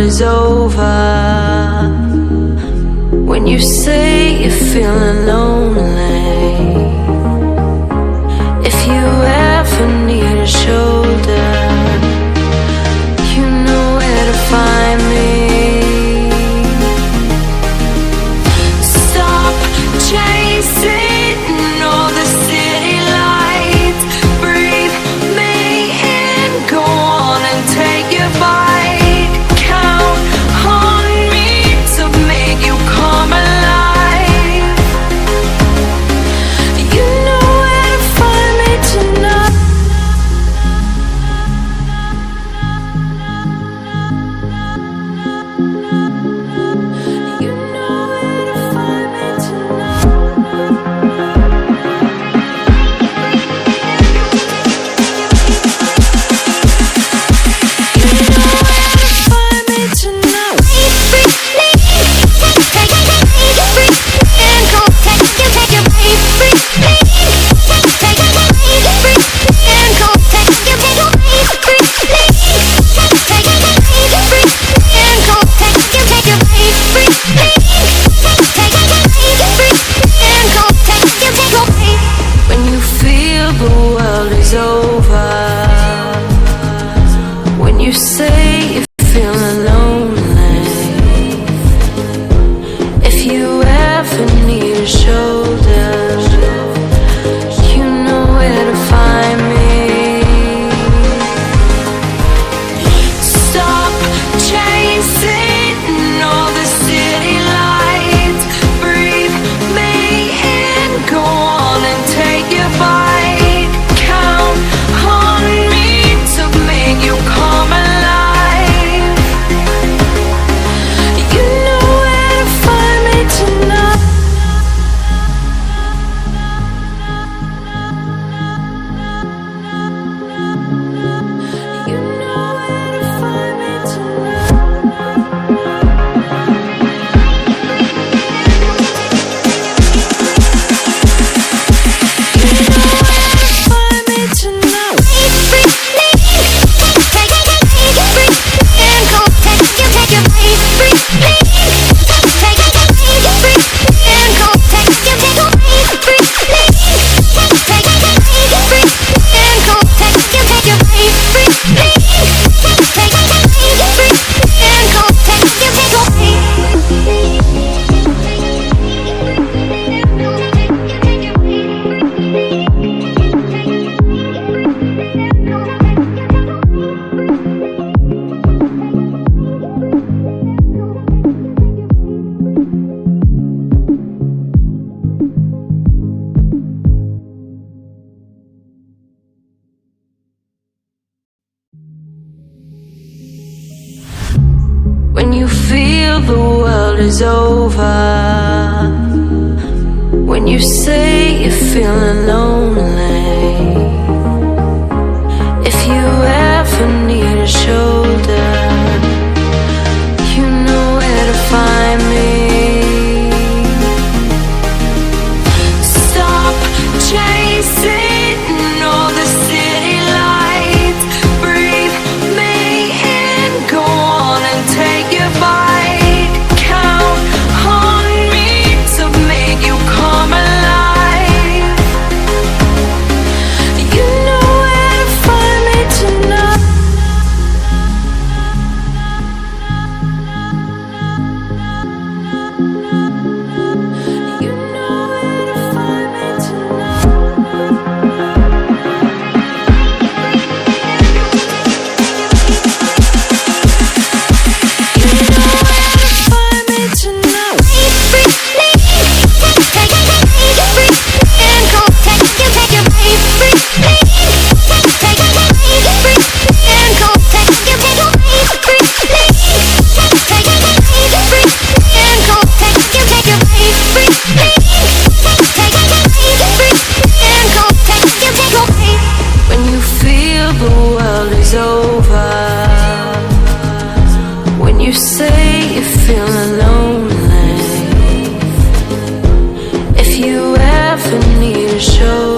is over, when you say you're feeling lonely, if you ever need a shoulder, you know where to find me. Stop chasing all the city lights, breathe me in, go on and take your bite, count on me to make you come alive. You know where to find me tonight. You know where to find me tonight. You know where to find me tonight. When you feel the world is over, when you say you're feeling lonely, if you ever need a shoulder, you know where to find me. Stop chasing all the city lights, breathe me in, go on and take your bite, count on me to make you come alive. You know where to find me tonight. You know where to find me tonight. You know where to find me tonight. When you feel the world is over, when you say you're feeling lonely, if you ever need a shoulder, you know where to find me. Stop chasing all the city lights, breathe me in, go on and take your bite, count on me to make you come alive. You know where to find me tonight. You know where to find me tonight. You know where to find me tonight. When you feel the world is over, when you say you're feeling lonely, if you ever need a shoulder,